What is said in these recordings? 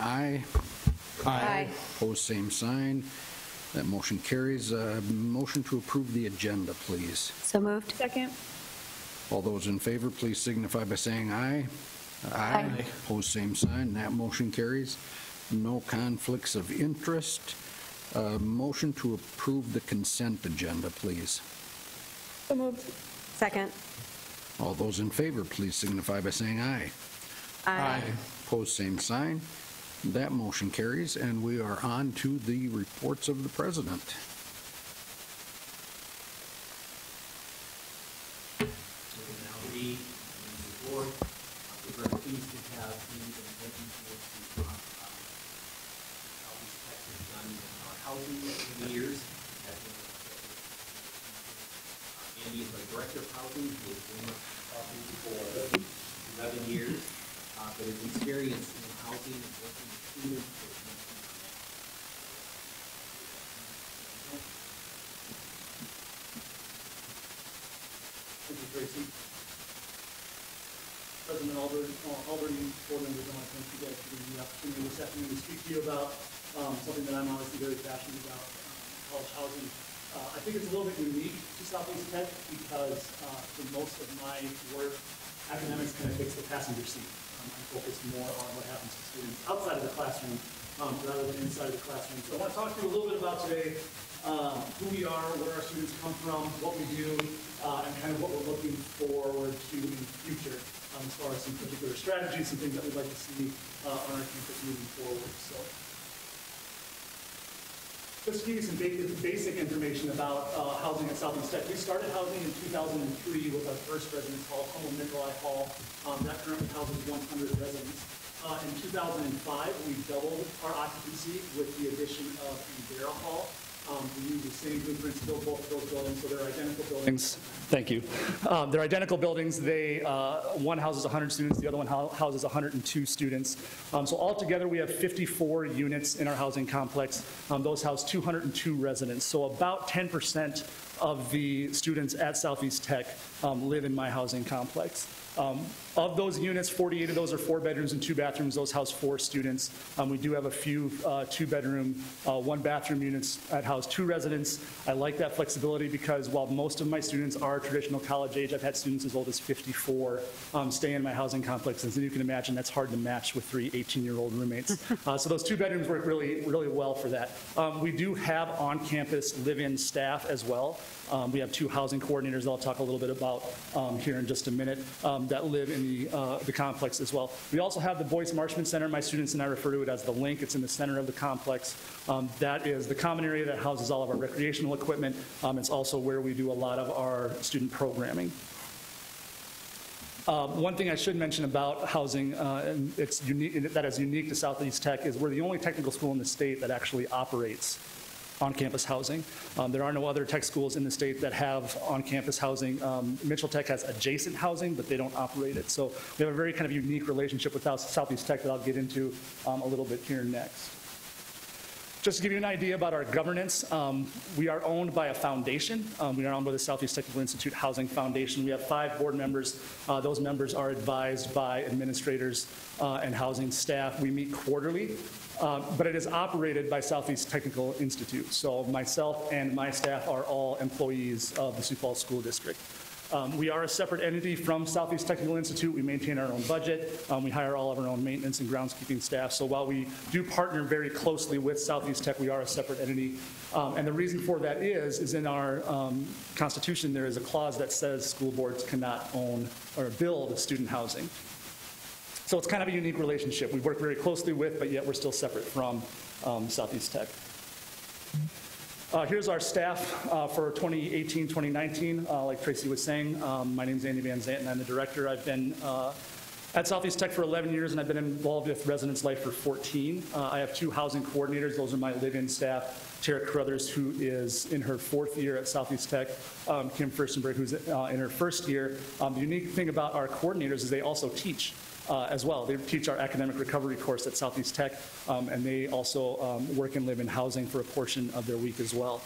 aye. Aye. Opposed, same sign. That motion carries. Motion to approve the agenda, please. So moved. Second. All those in favor, please signify by saying aye. Aye. Opposed, same sign. That motion carries. No conflicts of interest. Motion to approve the consent agenda, please. So moved. Second. All those in favor, please signify by saying aye. Aye. Opposed, same sign. That motion carries, and we are on to the reports of the president. Now read the report. We're very pleased to have Andy and Becky here to talk about how these tax has done in our housing over the years. Andy is our director of housing. He has been with housing for 11 years, but his experience in housing and working with students is Thank you, Tracy. President Alberty, board members, I want to thank you guys for giving me the opportunity this afternoon to speak to you about something that I'm obviously very passionate about, college housing. I think it's a little bit unique to Southeast Tech because for most of my work, academics kind of takes the passenger seat. I focus more on what happens to students outside of the classroom rather than inside of the classroom. So I want to talk to you a little bit about today who we are, where our students come from, what we do, and kind of what we're looking forward to in the future as far as some particular strategies, some things that we'd like to see on our campus moving forward. So just to give you some basic information about housing at Southeast Tech. We started housing in 2003 with our first residence hall, Nikolai Hall. That currently houses 100 residents. In 2005, we doubled our occupancy with the addition of Indira Hall. We use the same blueprints to build both of those buildings, so they're identical buildings. Thank you. They're identical buildings. One houses 100 students, the other one houses 102 students. So altogether, we have 54 units in our housing complex. Those house 202 residents. So about 10% of the students at Southeast Tech live in my housing complex. Of those units, 48 of those are 4 bedrooms and 2 bathrooms. Those house 4 students. We do have a few 2-bedroom, 1-bathroom units that house 2 residents. I like that flexibility because while most of my students are traditional college age, I've had students as old as 54 stay in my housing complex. As you can imagine, that's hard to match with 3 18-year-old roommates. So those 2 bedrooms work really, really well for that. We do have on-campus live-in staff as well. We have 2 housing coordinators that I'll talk a little bit about here in just a minute that live in the complex as well. We also have the Boyce Marshman Center. My students and I refer to it as the Link. It's in the center of the complex. That is the common area that houses all of our recreational equipment. It's also where we do a lot of our student programming. One thing I should mention about housing, and it's unique, that is unique to Southeast Tech, is we're the only technical school in the state that actually operates on-campus housing. There are no other tech schools in the state that have on-campus housing. Mitchell Tech has adjacent housing, but they don't operate it. So we have a very kind of unique relationship with Southeast Tech that I'll get into a little bit here next. Just to give you an idea about our governance, we are owned by a foundation. We are owned by the Southeast Technical Institute Housing Foundation. We have 5 board members. Those members are advised by administrators and housing staff. We meet quarterly, but it is operated by Southeast Technical Institute. So myself and my staff are all employees of the Sioux Falls School District. We are a separate entity from Southeast Technical Institute. We maintain our own budget. We hire all of our own maintenance and groundskeeping staff. So while we do partner very closely with Southeast Tech, we are a separate entity. And the reason for that is in our Constitution, there is a clause that says school boards cannot own or build student housing. So it's kind of a unique relationship. We work very closely with, but yet we're still separate from Southeast Tech. Here's our staff for 2018-2019. Like Tracy was saying, my name is Andy Van Zandt, and I'm the director. I've been at Southeast Tech for 11 years, and I've been involved with Residence Life for 14. I have 2 housing coordinators. Those are my live-in staff. Tara Carruthers, who is in her 4th year at Southeast Tech. Kim Furstenberg, who's in her 1st year. The unique thing about our coordinators is they also teach. as well. They teach our academic recovery course at Southeast Tech, and they also work and live in housing for a portion of their week as well.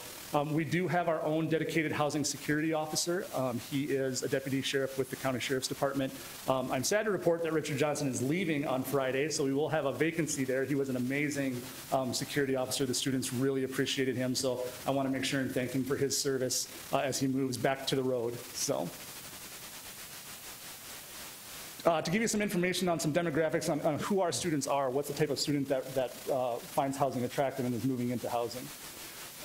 We do have our own dedicated housing security officer. He is a deputy sheriff with the county sheriff's department. I'm sad to report that Richard Johnson is leaving on Friday, so we will have a vacancy there. He was an amazing security officer. The students really appreciated him, so I want to make sure and thank him for his service as he moves back to the road. So, to give you some information on some demographics on who our students are, what's the type of student that finds housing attractive and is moving into housing.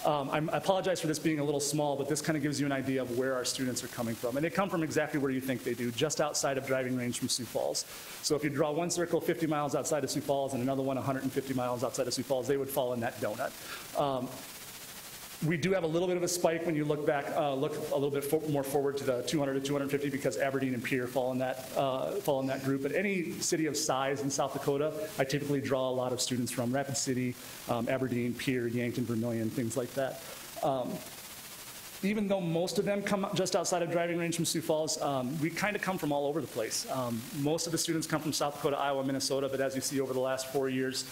I apologize for this being a little small, but this kind of gives you an idea of where our students are coming from. And they come from exactly where you think they do, just outside of driving range from Sioux Falls. So if you draw one circle 50 miles outside of Sioux Falls and another one 150 miles outside of Sioux Falls, they would fall in that donut. We do have a little bit of a spike when you look back, look a little bit more forward to the 200 to 250 because Aberdeen and Pierre fall in that group. But any city of size in South Dakota, I typically draw a lot of students from Rapid City, Aberdeen, Pierre, Yankton, Vermilion, things like that. Even though most of them come just outside of driving range from Sioux Falls, we kind of come from all over the place. Most of the students come from South Dakota, Iowa, Minnesota, but as you see over the last 4 years,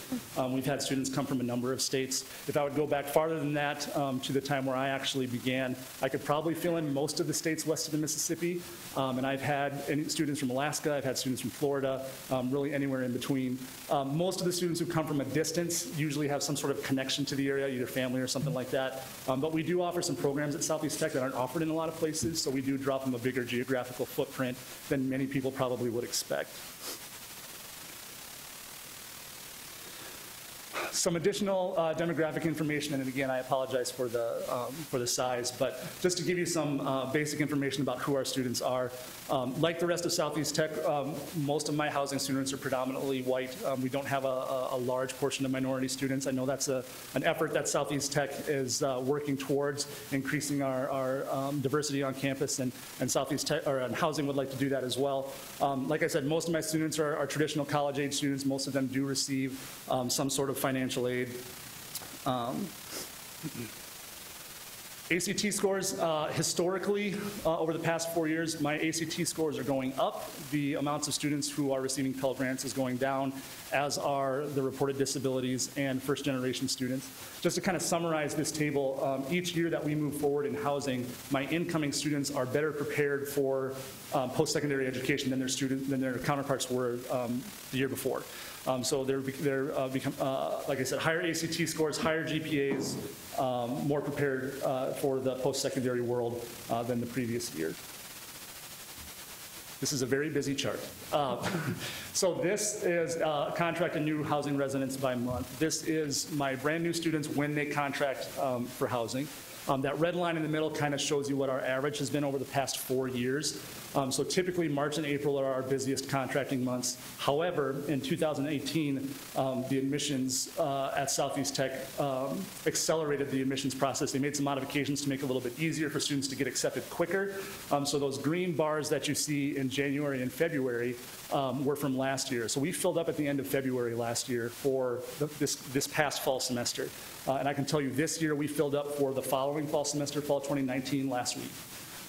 we've had students come from a number of states. If I would go back farther than that to the time where I actually began, I could probably fill in most of the states west of the Mississippi, and I've had students from Alaska, I've had students from Florida, really anywhere in between. Most of the students who come from a distance usually have some sort of connection to the area, either family or something like that, but we do offer some programs at Southeast Tech that aren't offered in a lot of places, so we do drop them a bigger geographical footprint than many people probably would expect. Some additional demographic information, and again, I apologize for the size, but just to give you some basic information about who our students are. Like the rest of Southeast Tech, most of my housing students are predominantly white. We don't have a large portion of minority students. I know that's an effort that Southeast Tech is working towards, increasing our diversity on campus, and Southeast Tech, or housing would like to do that as well. Like I said, most of my students are traditional college-age students. Most of them do receive some sort of financial aid. ACT scores, historically, over the past 4 years, my ACT scores are going up. The amounts of students who are receiving Pell Grants is going down, as are the reported disabilities and first-generation students. Just to kind of summarize this table, each year that we move forward in housing, my incoming students are better prepared for post-secondary education than their counterparts were the year before. So they're become, like I said, higher ACT scores, higher GPAs, more prepared for the post-secondary world than the previous year. This is a very busy chart. So this is contracted new housing residents by month. This is my brand new students when they contract for housing. That red line in the middle kind of shows you what our average has been over the past 4 years. So typically March and April are our busiest contracting months. However, in 2018, the admissions at Southeast Tech accelerated the admissions process. They made some modifications to make it a little bit easier for students to get accepted quicker. So those green bars that you see in January and February were from last year. So we filled up at the end of February last year for this past fall semester. And I can tell you this year we filled up for the following fall semester, fall 2019, last week.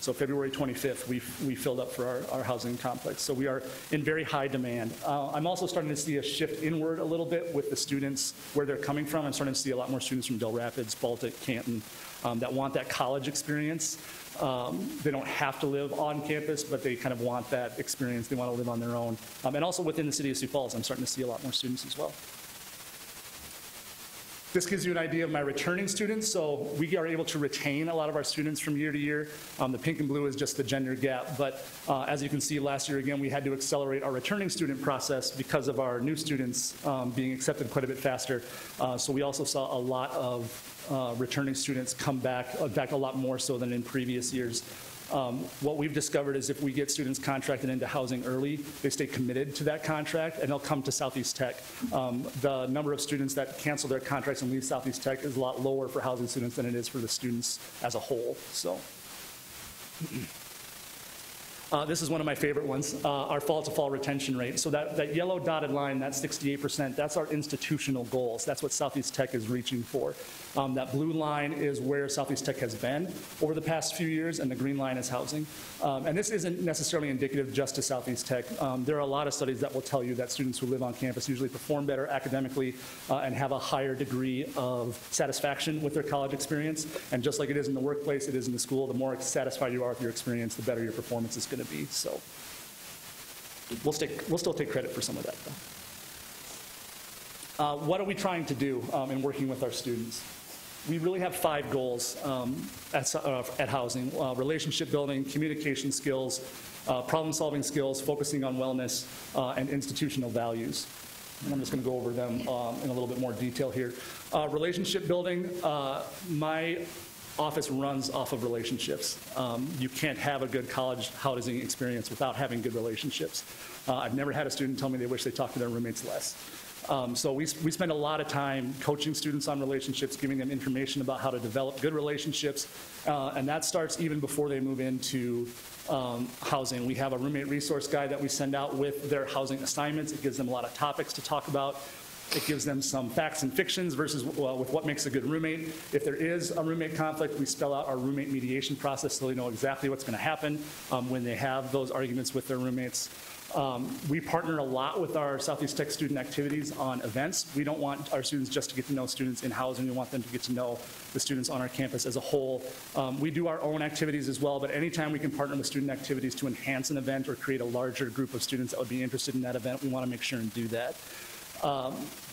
So February 25th, we filled up for our housing complex. So we are in very high demand. I'm also starting to see a shift inward a little bit with the students, where they're coming from. I'm starting to see a lot more students from Del Rapids, Baltic, Canton, that want that college experience. They don't have to live on campus, but they kind of want that experience. They want to live on their own. And also within the city of Sioux Falls, I'm starting to see a lot more students as well. This gives you an idea of my returning students. So we are able to retain a lot of our students from year to year. The pink and blue is just the gender gap. But as you can see, last year, again, we had to accelerate our returning student process because of our new students being accepted quite a bit faster. So we also saw a lot of returning students come back, in fact, a lot more so than in previous years. What we've discovered is if we get students contracted into housing early, they stay committed to that contract and they'll come to Southeast Tech. The number of students that cancel their contracts and leave Southeast Tech is a lot lower for housing students than it is for the students as a whole. So. This is one of my favorite ones, our fall-to-fall retention rate. So that yellow dotted line, that 68%, that's our institutional goals. That's what Southeast Tech is reaching for. That blue line is where Southeast Tech has been over the past few years, and the green line is housing. And this isn't necessarily indicative just to Southeast Tech. There are a lot of studies that will tell you that students who live on campus usually perform better academically and have a higher degree of satisfaction with their college experience. And just like it is in the workplace, it is in the school. The more satisfied you are with your experience, the better your performance is going to be. So we'll still take credit for some of that, though. What are we trying to do in working with our students? We really have 5 goals at housing: relationship building, communication skills, problem-solving skills, focusing on wellness, and institutional values. And I'm just going to go over them in a little bit more detail here. Relationship building, my office runs off of relationships. You can't have a good college housing experience without having good relationships. I've never had a student tell me they wish they talked to their roommates less. So we spend a lot of time coaching students on relationships, giving them information about how to develop good relationships, and that starts even before they move into housing. We have a roommate resource guide that we send out with their housing assignments. It gives them a lot of topics to talk about. It gives them some facts and fictions versus with what makes a good roommate. If there is a roommate conflict, we spell out our roommate mediation process so they know exactly what's going to happen when they have those arguments with their roommates. We partner a lot with our Southeast Tech student activities on events. We don't want our students just to get to know students in housing. We want them to get to know the students on our campus as a whole. We do our own activities as well, but anytime we can partner with student activities to enhance an event or create a larger group of students that would be interested in that event, we want to make sure and do that.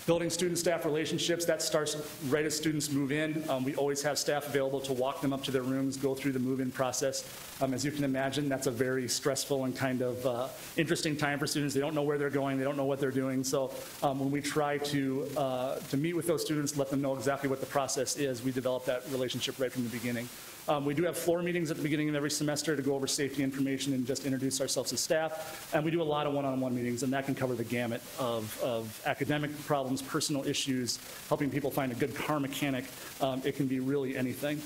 Building student-staff relationships, that starts right as students move in. We always have staff available to walk them up to their rooms, go through the move-in process. As you can imagine, that's a very stressful and kind of interesting time for students. They don't know where they're going, they don't know what they're doing. So when we try to meet with those students, let them know exactly what the process is, we develop that relationship right from the beginning. We do have floor meetings at the beginning of every semester to go over safety information and just introduce ourselves as staff. And we do a lot of one-on-one meetings, and that can cover the gamut of academic problems, personal issues, helping people find a good car mechanic. It can be really anything.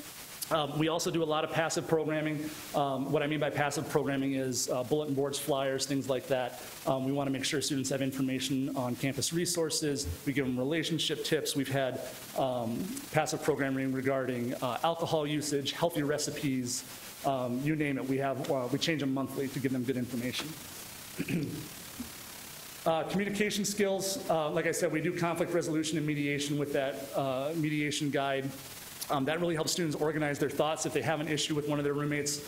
We also do a lot of passive programming. What I mean by passive programming is bulletin boards, flyers, things like that. We want to make sure students have information on campus resources. We give them relationship tips. We've had passive programming regarding alcohol usage, healthy recipes, you name it. We change them monthly to give them good information. Communication skills, like I said, we do conflict resolution and mediation with that mediation guide. That really helps students organize their thoughts. If they have an issue with one of their roommates,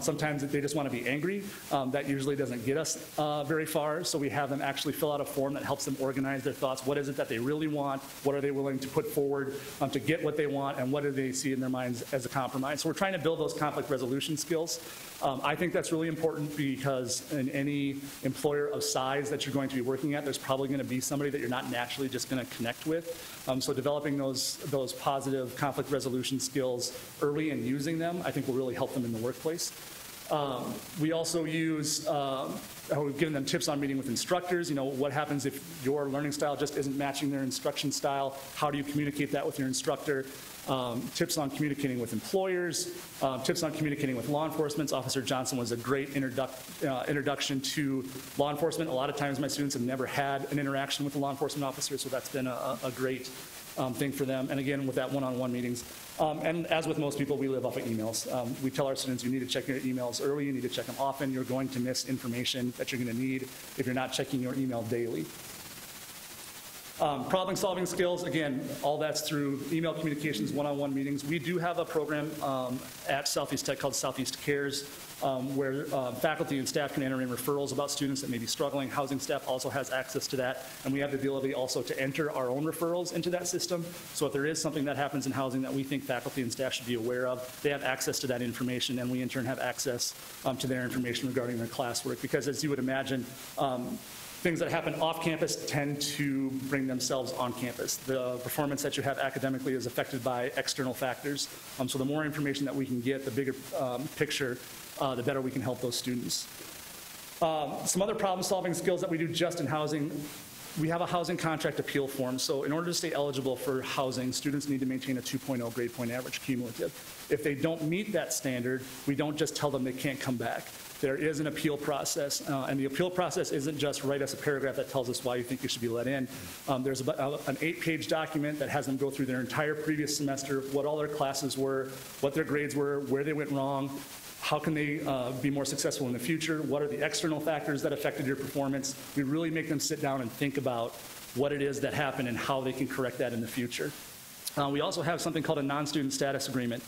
sometimes they just want to be angry. That usually doesn't get us very far, so we have them actually fill out a form that helps them organize their thoughts. What is it that they really want? What are they willing to put forward to get what they want, and what do they see in their minds as a compromise? So we're trying to build those conflict resolution skills. I think that's really important because in any employer of size that you're going to be working at, there's probably going to be somebody that you're not naturally just going to connect with. So developing those positive conflict resolution skills early and using them, I think will really help them in the workplace. We also use, we've given them tips on meeting with instructors. You know, what happens if your learning style just isn't matching their instruction style? How do you communicate that with your instructor? Tips on communicating with employers, tips on communicating with law enforcement. Officer Johnson was a great introduction to law enforcement. A lot of times my students have never had an interaction with a law enforcement officer, so that's been a great thing for them. And again, with that one-on-one meetings. And as with most people, we live off of emails. We tell our students you need to check your emails early, you need to check them often. You're going to miss information that you're going to need if you're not checking your email daily. Problem-solving skills, again, all that's through email communications, one-on-one meetings. We do have a program at Southeast Tech called Southeast Cares, where faculty and staff can enter in referrals about students that may be struggling. Housing staff also has access to that, and we have the ability also to enter our own referrals into that system. So if there is something that happens in housing that we think faculty and staff should be aware of, they have access to that information, and we in turn have access to their information regarding their classwork. Because as you would imagine, things that happen off campus tend to bring themselves on campus. The performance that you have academically is affected by external factors. So the more information that we can get, the bigger picture, the better we can help those students. Some other problem-solving skills that we do just in housing. We have a housing contract appeal form. So in order to stay eligible for housing, students need to maintain a 2.0 grade point average cumulative. If they don't meet that standard, we don't just tell them they can't come back. there is an appeal process, and the appeal process isn't just write us a paragraph that tells us why you think you should be let in. There's about an 8-page document that has them go through their entire previous semester, what all their classes were, what their grades were, where they went wrong, how can they be more successful in the future, what are the external factors that affected your performance. We really make them sit down and think about what it is that happened and how they can correct that in the future. We also have something called a non-student status agreement.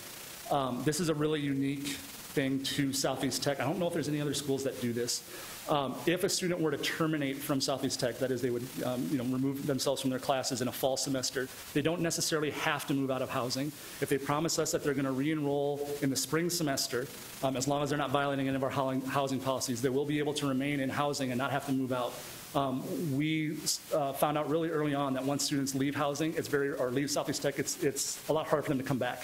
This is a really unique thing to Southeast Tech. I don't know if there's any other schools that do this. If a student were to terminate from Southeast Tech, that is, they would remove themselves from their classes in a fall semester, they don't necessarily have to move out of housing. If they promise us that they're going to re-enroll in the spring semester, as long as they're not violating any of our housing policies, they will be able to remain in housing and not have to move out. We found out really early on that once students leave housing, or leave Southeast Tech, it's a lot harder for them to come back.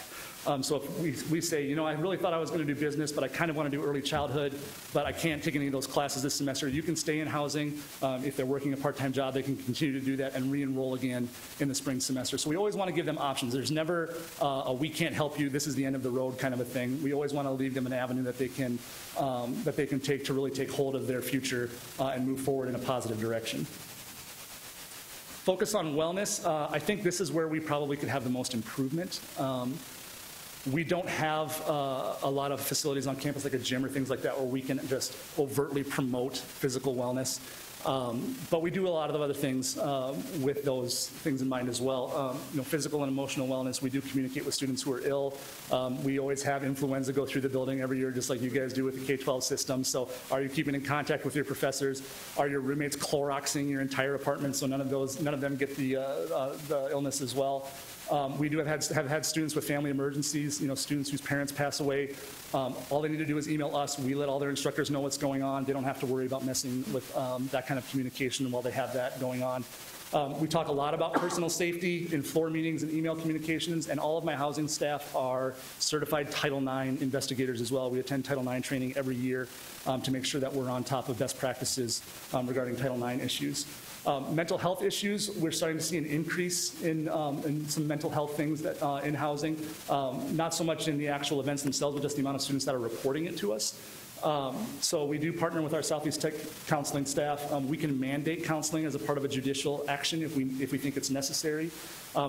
So if we say, I really thought I was going to do business, but I kind of want to do early childhood, but I can't take any of those classes this semester, you can stay in housing. If they're working a part-time job, they can continue to do that and re-enroll again in the spring semester. So we always want to give them options. There's never a we can't help you, this is the end of the road kind of a thing. We always want to leave them an avenue that they can take to really take hold of their future and move forward in a positive direction. Focus on wellness. I think this is where we probably could have the most improvement. We don't have a lot of facilities on campus like a gym or things like that where we can just overtly promote physical wellness. But we do a lot of other things with those things in mind as well. Physical and emotional wellness, we do communicate with students who are ill. We always have influenza go through the building every year, just like you guys do with the K-12 system. So are you keeping in contact with your professors? Are your roommates Cloroxing your entire apartment so none of them get the illness as well? We do have had students with family emergencies, students whose parents pass away. All they need to do is email us. We let all their instructors know what's going on. They don't have to worry about messing with that kind of communication while they have that going on. We talk a lot about personal safety in floor meetings and email communications, and all of my housing staff are certified Title IX investigators as well. We attend Title IX training every year to make sure that we're on top of best practices regarding Title IX issues. Mental health issues, we're starting to see an increase in some mental health things that, in housing. Not so much in the actual events themselves, but just the amount of students that are reporting it to us. So we do partner with our Southeast Tech counseling staff. We can mandate counseling as a part of a judicial action if we think it's necessary.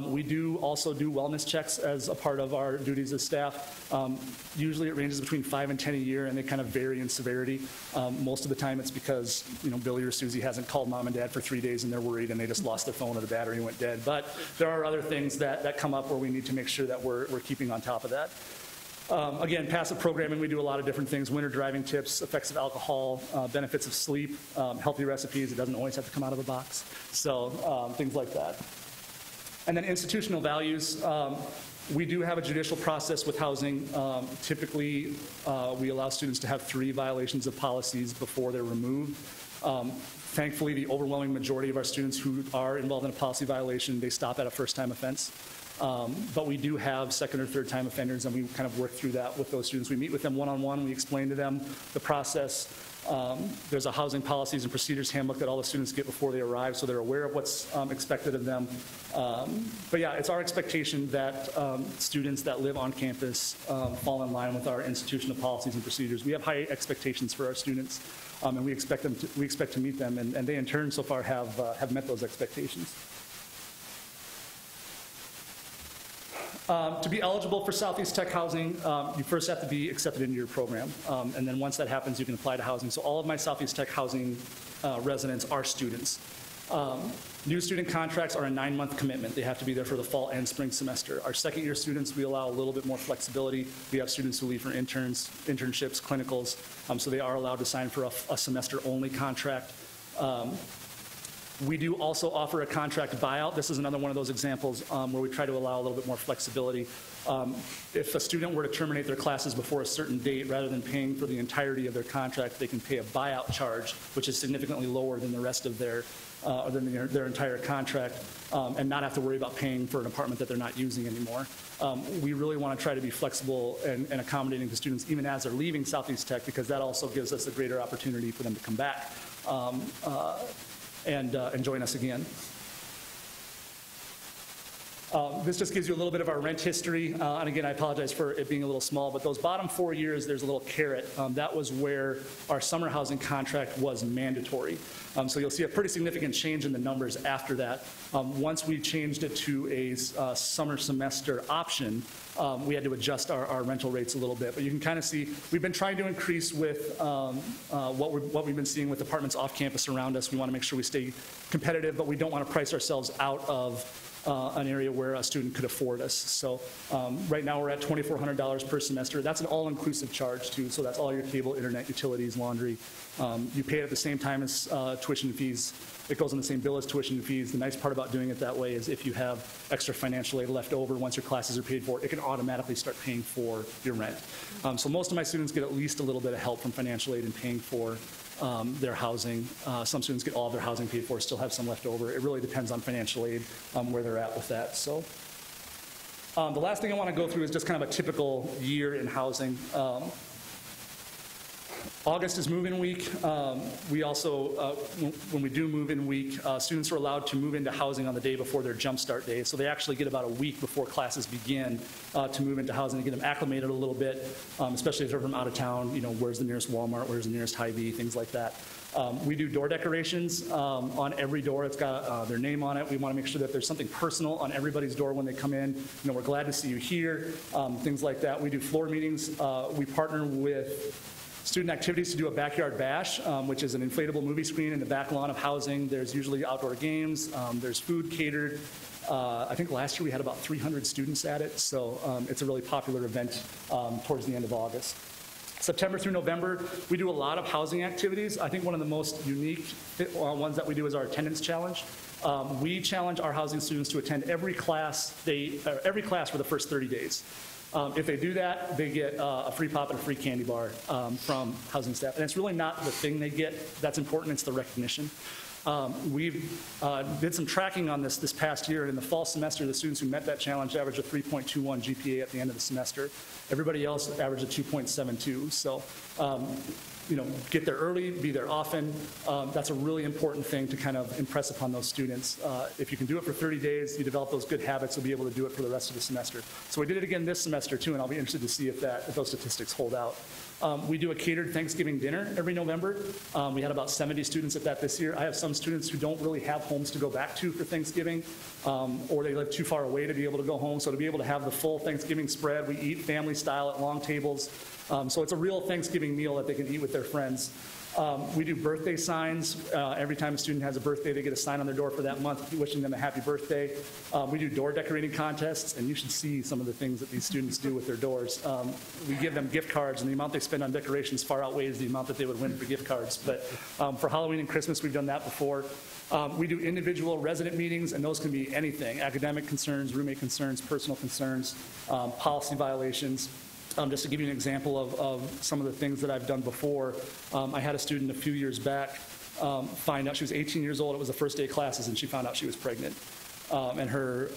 We do also do wellness checks as a part of our duties as staff. Usually it ranges between 5 and 10 a year, and they kind of vary in severity. Most of the time it's because Billy or Susie hasn't called mom and dad for 3 days and they're worried and they just lost their phone or the battery went dead. But there are other things that come up where we need to make sure that we're keeping on top of that. Again, passive programming, we do a lot of different things: winter driving tips, effects of alcohol, benefits of sleep, healthy recipes. It doesn't always have to come out of a box. So things like that. And then institutional values. We do have a judicial process with housing. Typically, we allow students to have 3 violations of policies before they're removed. Thankfully, the overwhelming majority of our students who are involved in a policy violation, they stop at a first-time offense. But we do have second or third-time offenders, and we kind of work through that with those students. We meet with them one-on-one. We explain to them the process. There's a housing policies and procedures handbook that all the students get before they arrive, so they're aware of what's expected of them. But yeah, it's our expectation that students that live on campus fall in line with our institutional policies and procedures. We have high expectations for our students, and we expect to meet them, and they in turn so far have met those expectations. To be eligible for Southeast Tech housing, you first have to be accepted into your program. And then once that happens, you can apply to housing. So all of my Southeast Tech housing residents are students. New student contracts are a 9-month commitment. They have to be there for the fall and spring semester. Our second-year students, we allow a little bit more flexibility. We have students who leave for internships, clinicals, so they are allowed to sign for a semester-only contract. We do also offer a contract buyout. This is another one of those examples where we try to allow a little bit more flexibility. If a student were to terminate their classes before a certain date, rather than paying for the entirety of their contract, they can pay a buyout charge, which is significantly lower than the rest of their entire contract, and not have to worry about paying for an apartment that they're not using anymore. We really want to try to be flexible and accommodating to students even as they're leaving Southeast Tech, because that also gives us a greater opportunity for them to come back and join us again. This just gives you a little bit of our rent history. And again, I apologize for it being a little small, but those bottom 4 years, there's a little caret. That was where our summer housing contract was mandatory. So you'll see a pretty significant change in the numbers after that. Once we changed it to a summer semester option, we had to adjust our rental rates a little bit. But you can kind of see, we've been trying to increase with what we've been seeing with apartments off campus around us. We want to make sure we stay competitive, but we don't want to price ourselves out of an area where a student could afford us. So right now we're at $2,400 per semester. That's an all-inclusive charge too, so that's all your cable, internet, utilities, laundry. You pay it at the same time as tuition fees. It goes on the same bill as tuition fees. The nice part about doing it that way is if you have extra financial aid left over once your classes are paid for, it can automatically start paying for your rent. So most of my students get at least a little bit of help from financial aid in paying for their housing. Some students get all of their housing paid for, still have some left over. It really depends on financial aid, where they're at with that. So the last thing I want to go through is just kind of a typical year in housing. August is move-in week. We also, when we do move-in week, students are allowed to move into housing on the day before their jumpstart day. So they actually get about a week before classes begin to move into housing to get them acclimated a little bit, especially if they're from out of town. You know, where's the nearest Walmart, where's the nearest Hy-Vee, things like that. We do door decorations on every door. It's got their name on it. We want to make sure that there's something personal on everybody's door when they come in. You know, we're glad to see you here, things like that. We do floor meetings. We partner with student activities to do a backyard bash, which is an inflatable movie screen in the back lawn of housing. There's usually outdoor games. There's food catered. I think last year we had about 300 students at it, so it's a really popular event towards the end of August. September through November, we do a lot of housing activities. I think one of the most unique ones that we do is our attendance challenge. We challenge our housing students to attend every class for the first 30 days. If they do that, they get a free pop and a free candy bar from housing staff. And it's really not the thing they get that's important, it's the recognition. We've did some tracking on this past year, and in the fall semester, the students who met that challenge averaged a 3.21 GPA at the end of the semester. Everybody else averaged a 2.72. So, you know, get there early, be there often. That's a really important thing to kind of impress upon those students. If you can do it for 30 days, you develop those good habits, you'll be able to do it for the rest of the semester. So we did it again this semester too, and I'll be interested to see if those statistics hold out. We do a catered Thanksgiving dinner every November. We had about 70 students at that this year. I have some students who don't really have homes to go back to for Thanksgiving, or they live too far away to be able to go home. So to be able to have the full Thanksgiving spread, we eat family style at long tables. So it's a real Thanksgiving meal that they can eat with their friends. We do birthday signs. Every time a student has a birthday, they get a sign on their door for that month wishing them a happy birthday. We do door decorating contests, and you should see some of the things that these students do with their doors. We give them gift cards, and the amount they spend on decorations far outweighs the amount that they would win for gift cards. But for Halloween and Christmas, we've done that before. We do individual resident meetings, and those can be anything: academic concerns, roommate concerns, personal concerns, policy violations. Just to give you an example of some of the things that I've done before, I had a student a few years back find out she was 18 years old. It was the first day of classes, and she found out she was pregnant. And her,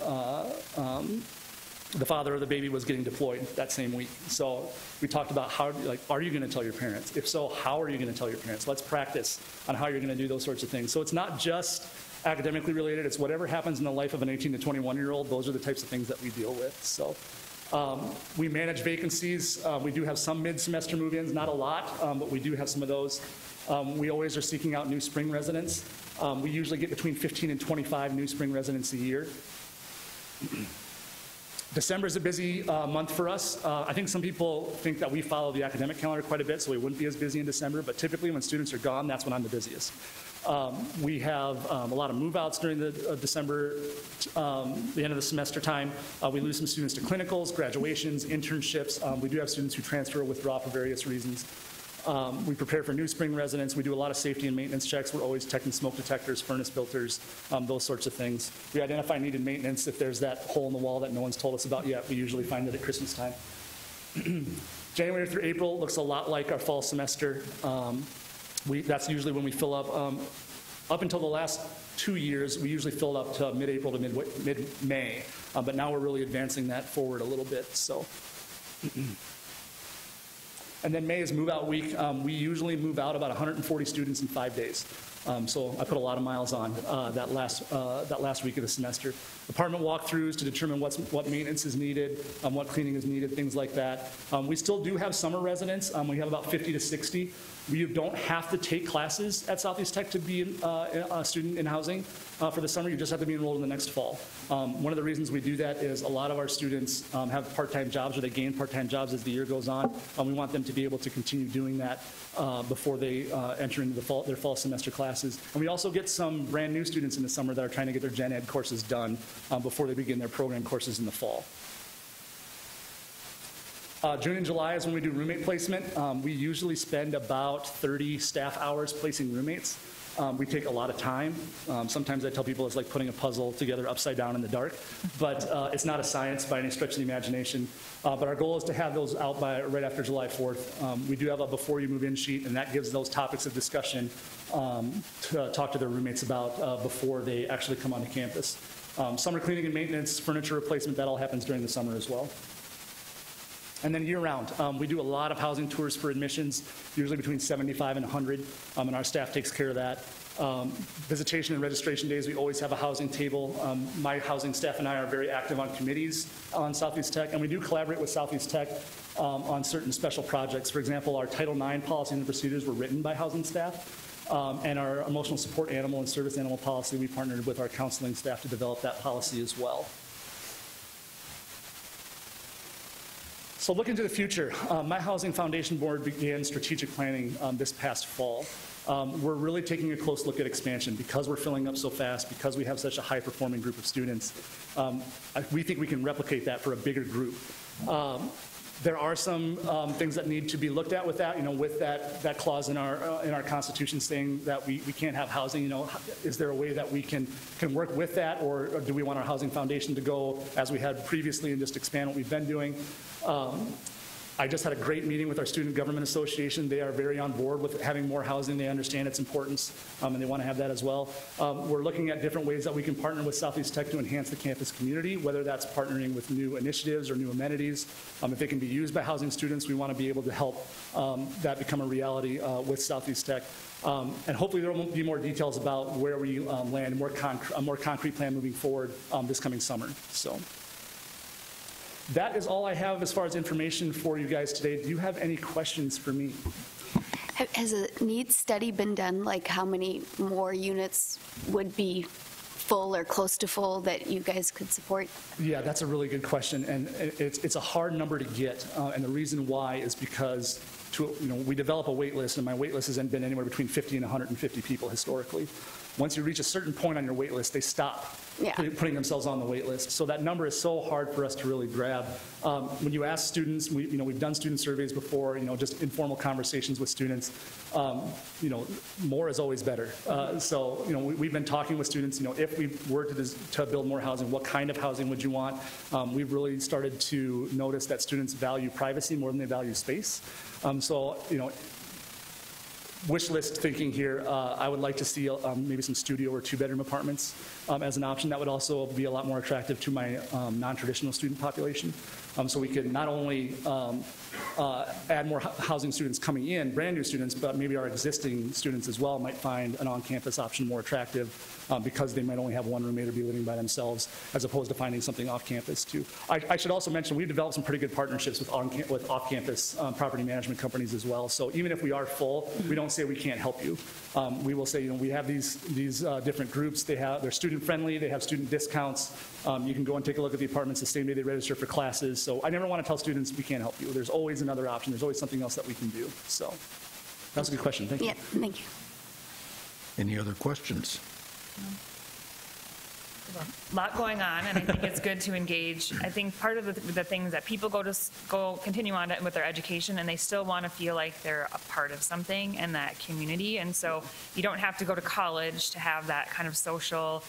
the father of the baby was getting deployed that same week. So we talked about how, like, are you going to tell your parents? If so, how are you going to tell your parents? Let's practice on how you're going to do those sorts of things. So it's not just academically related. It's whatever happens in the life of an 18 to 21-year-old. Those are the types of things that we deal with. So. We manage vacancies. We do have some mid-semester move-ins, not a lot, but we do have some of those. We always are seeking out new spring residents. We usually get between 15 and 25 new spring residents a year. December is a busy month for us. I think some people think that we follow the academic calendar quite a bit, so we wouldn't be as busy in December, but typically when students are gone, that's when I'm the busiest. We have a lot of move-outs during the December, the end of the semester time. We lose some students to clinicals, graduations, internships. We do have students who transfer or withdraw for various reasons. We prepare for new spring residents. We do a lot of safety and maintenance checks. We're always checking smoke detectors, furnace filters, those sorts of things. We identify needed maintenance. If there's that hole in the wall that no one's told us about yet, we usually find it at Christmas time. January through April looks a lot like our fall semester. That's usually when we fill up. Up until the last 2 years, we usually filled up to mid-April to mid-May, but now we're really advancing that forward a little bit. So, and then May is move-out week. We usually move out about 140 students in 5 days. So I put a lot of miles on that last week of the semester. Apartment walkthroughs to determine what maintenance is needed, what cleaning is needed, things like that. We still do have summer residents. We have about 50 to 60. We don't have to take classes at Southeast Tech to be a student in housing for the summer. You just have to be enrolled in the next fall. One of the reasons we do that is a lot of our students have part-time jobs, or they gain part-time jobs as the year goes on. We want them to be able to continue doing that before they enter into their fall semester classes. And we also get some brand new students in the summer that are trying to get their gen ed courses done before they begin their program courses in the fall. June and July is when we do roommate placement. We usually spend about 30 staff hours placing roommates. We take a lot of time. Sometimes I tell people it's like putting a puzzle together upside down in the dark, but it's not a science by any stretch of the imagination. But our goal is to have those out by right after July 4th. We do have a before you move in sheet, and that gives those topics of discussion to talk to their roommates about before they actually come onto campus. Summer cleaning and maintenance, furniture replacement, that all happens during the summer as well. And then year-round, we do a lot of housing tours for admissions, usually between 75 and 100, and our staff takes care of that. Visitation and registration days, we always have a housing table. My housing staff and I are very active on committees on Southeast Tech, and we do collaborate with Southeast Tech on certain special projects. For example, our Title IX policies and procedures were written by housing staff, and our emotional support animal and service animal policy, we partnered with our counseling staff to develop that policy as well. So looking to the future, my Housing Foundation Board began strategic planning this past fall. We're really taking a close look at expansion because we're filling up so fast, because we have such a high-performing group of students. We think we can replicate that for a bigger group. There are some things that need to be looked at with that, with that clause in our Constitution saying that we can't have housing. Is there a way that we can work with that, or do we want our housing foundation to go as we had previously and just expand what we've been doing? I just had a great meeting with our Student Government Association. They are very on board with having more housing. They understand its importance, and they want to have that as well. We're looking at different ways that we can partner with Southeast Tech to enhance the campus community, whether that's partnering with new initiatives or new amenities. If they can be used by housing students, we want to be able to help that become a reality with Southeast Tech. And hopefully there will be more details about where we land, a more concrete plan moving forward this coming summer. So. That is all I have as far as information for you guys today. Do you have any questions for me? Has a needs study been done, like how many more units would be full or close to full that you guys could support? Yeah, that's a really good question, and it's a hard number to get, and the reason why is because we develop a wait list, and my wait list has been anywhere between 50 and 150 people historically. Once you reach a certain point on your wait list, they stop putting themselves on the wait list. So that number is so hard for us to really grab. When you ask students, we've done student surveys before, just informal conversations with students. More is always better. So we've been talking with students. If we were to build more housing, what kind of housing would you want? We've really started to notice that students value privacy more than they value space. Wish list thinking here, I would like to see maybe some studio or 2-bedroom apartments as an option. That would also be a lot more attractive to my non-traditional student population. So we could not only add more housing students coming in, brand new students, but maybe our existing students as well might find an on-campus option more attractive because they might only have one roommate or be living by themselves, as opposed to finding something off-campus too. I should also mention we've developed some pretty good partnerships with off-campus property management companies as well. So even if we are full, we don't say we can't help you. We will say, we have these different groups. They're student-friendly. They have student discounts. You can go and take a look at the apartments the same day they register for classes. So I never want to tell students we can't help you. There's always another option. There's always something else that we can do. So that's a good question. Thank you. Yeah, thank you. Any other questions? A lot going on, and I think it's good to engage. I think part of the things that people continue on with their education, and they still want to feel like they're a part of something and that community. And so you don't have to go to college to have that kind of social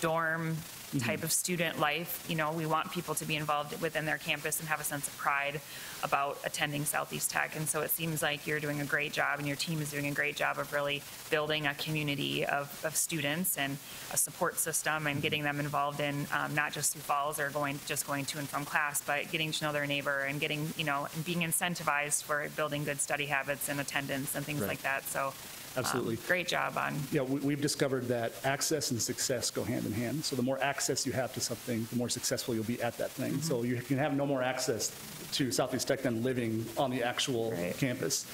dorm type of student life. We want people to be involved within their campus and have a sense of pride about attending Southeast Tech. And so it seems like you're doing a great job, and your team is doing a great job of really building a community of students and a support system, and getting them involved in not just Sioux Falls or going to and from class, but getting to know their neighbor and getting, and being incentivized for building good study habits and attendance and things like that. So Absolutely. Great job on, Yeah, we've discovered that access and success go hand in hand. So the more access you have to something, the more successful you'll be at that thing. So you can have no more access to Southeast Tech than living on the actual Right. campus.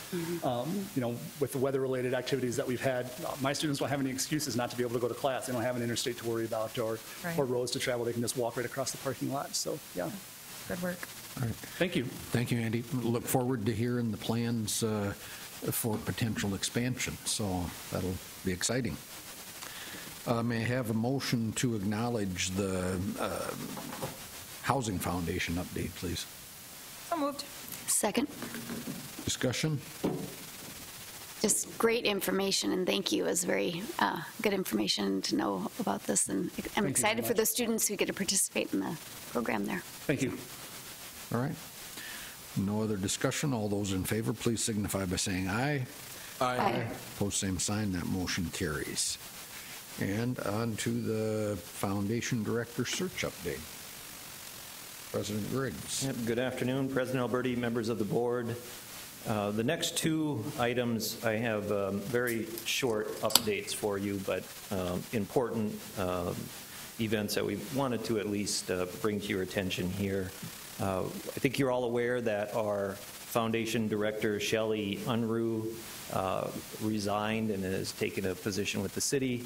With the weather-related activities that we've had, my students don't have any excuses not to be able to go to class. They don't have an interstate to worry about or Right. roads to travel. They can just walk right across the parking lot. So, yeah, good work. All right. thank you. Thank you, Andy. Look forward to hearing the plans for potential expansion, so that'll be exciting. May I have a motion to acknowledge the Housing Foundation update, please? So moved. Second. Discussion? Just great information, and thank you. It was very good information to know about this, and I'm you excited very for much. the students who get to participate in the program there. Thank you. All right. No other discussion. All those in favor, please signify by saying aye. Aye. Opposed, same sign. That motion carries. And on to the Foundation Director Search Update. President Griggs. Yep, good afternoon, President Alberti, members of the board. The next two items, I have very short updates for you, but important events that we wanted to at least bring to your attention here. I think you're all aware that our foundation director, Shelley Unruh, resigned and has taken a position with the city.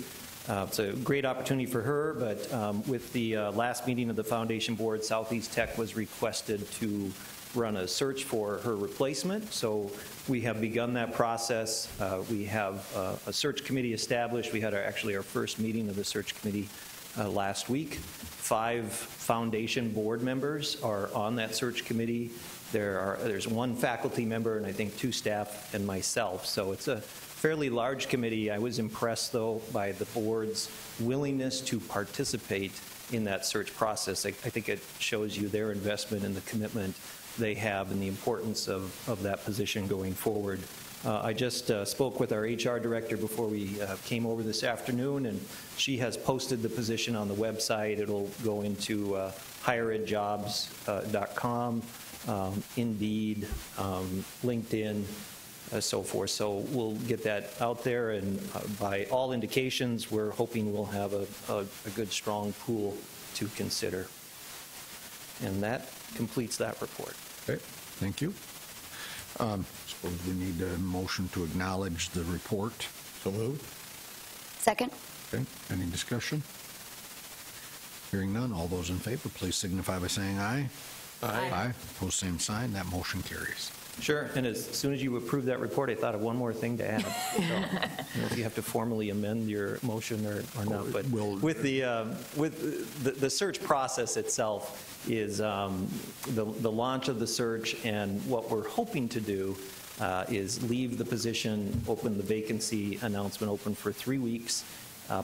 It's a great opportunity for her, but with the last meeting of the foundation board, Southeast Tech was requested to run a search for her replacement. So we have begun that process. We have a search committee established. We had actually our first meeting of the search committee last week. 5 foundation board members are on that search committee. There's 1 faculty member and I think 2 staff and myself. So it's a fairly large committee. I was impressed, though, by the board's willingness to participate in that search process. I think it shows you their investment and the commitment they have and the importance of that position going forward. I just spoke with our HR director before we came over this afternoon, and she has posted the position on the website. It'll go into higheredjobs.com, Indeed, LinkedIn, so forth. So we'll get that out there, and by all indications, we're hoping we'll have a good, strong pool to consider. And that completes that report. Okay, thank you. Suppose we need a motion to acknowledge the report. So moved. Second. Okay, any discussion? Hearing none, all those in favor, please signify by saying aye. Aye. Aye. Opposed, same sign. That motion carries. Sure, and as soon as you approved that report, I thought of one more thing to add. So, I don't know if you have to formally amend your motion or not, but We'll- with the search process itself is the launch of the search, and what we're hoping to do is leave the position open, the vacancy announcement open for 3 weeks,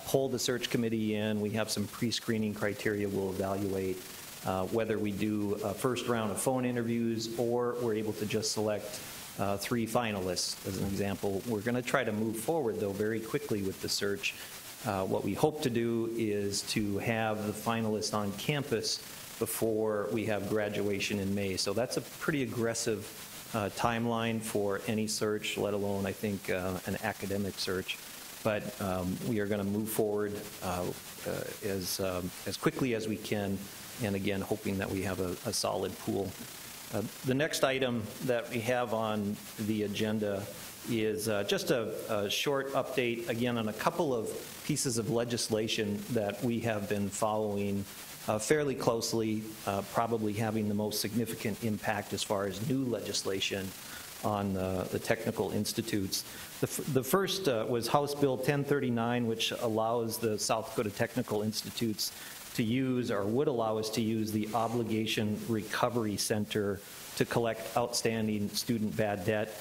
pull the search committee in. We have some pre-screening criteria we'll evaluate. Whether we do a first round of phone interviews or we're able to just select 3 finalists, as an example. We're going to try to move forward, though, very quickly with the search. What we hope to do is to have the finalists on campus before we have graduation in May. So that's a pretty aggressive timeline for any search, let alone, I think, an academic search. But we are going to move forward as quickly as we can, and again, hoping that we have a solid pool. The next item that we have on the agenda is just a short update, again, on a couple of pieces of legislation that we have been following fairly closely, probably having the most significant impact as far as new legislation on the technical institutes. The first was House Bill 1039, which allows the South Dakota Technical Institutes to use, or would allow us to use, the Obligation Recovery Center to collect outstanding student bad debt.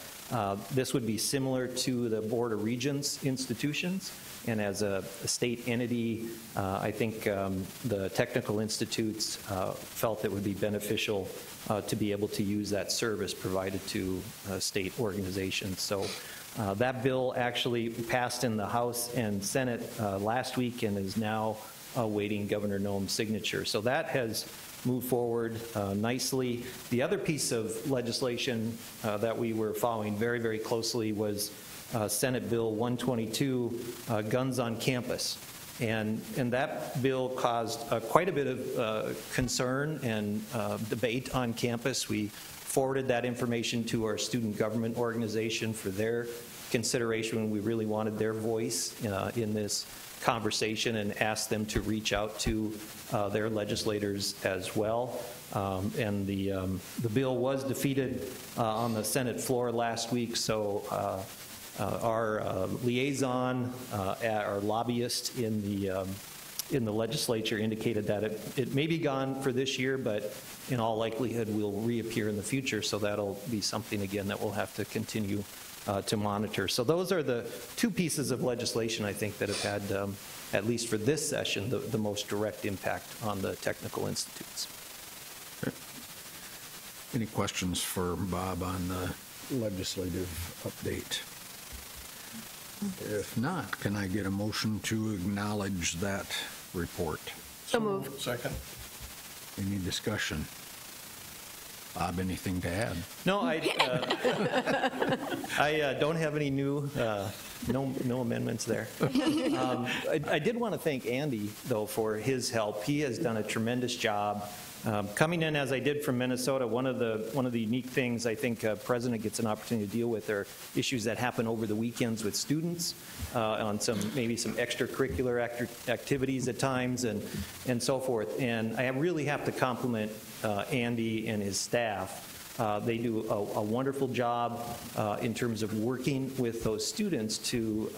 This would be similar to the Board of Regents institutions, and as a state entity, I think the technical institutes felt it would be beneficial to be able to use that service provided to state organizations. So that bill actually passed in the House and Senate last week and is now awaiting Governor Noem's signature. So that has moved forward nicely. The other piece of legislation that we were following very, very closely was Senate Bill 122, Guns on Campus. And that bill caused quite a bit of concern and debate on campus. We forwarded that information to our student government organization for their consideration when we really wanted their voice in this conversation, and asked them to reach out to their legislators as well. And the bill was defeated on the Senate floor last week, so our liaison, our lobbyist in the legislature indicated that it may be gone for this year, but in all likelihood will reappear in the future, so that'll be something, again, that we'll have to continue to monitor. So those are the two pieces of legislation, I think, that have had, at least for this session, the most direct impact on the technical institutes. Any questions for Bob on the legislative update? If not, can I get a motion to acknowledge that report? So moved. Second. Any discussion? Bob, anything to add? No, I don't have any new, no amendments there. I did want to thank Andy, though, for his help. He has done a tremendous job. Coming in as I did from Minnesota, one of the unique things I think President gets an opportunity to deal with are issues that happen over the weekends with students on maybe some extracurricular activities at times and so forth. And I really have to compliment Andy and his staff. They do a wonderful job in terms of working with those students to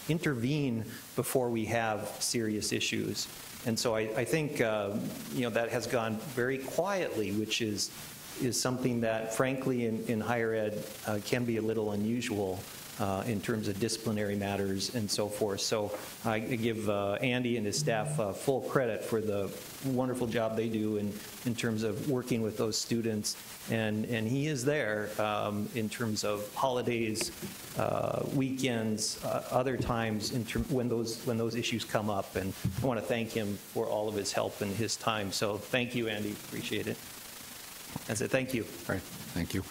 intervene before we have serious issues. And so I think that has gone very quietly, which is something that, frankly, in higher ed can be a little unusual in terms of disciplinary matters and so forth. So I give Andy and his staff full credit for the wonderful job they do in terms of working with those students. And he is there in terms of holidays, weekends, other times when those issues come up. And I want to thank him for all of his help and his time. So thank you, Andy. Appreciate it. I said thank you. All right, thank you.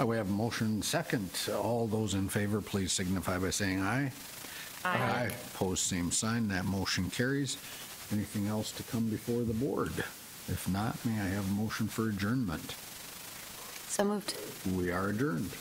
We have a motion second. All those in favor, please signify by saying aye. Aye. Opposed, same sign. That motion carries. Anything else to come before the board? If not, may I have a motion for adjournment? So moved. We are adjourned.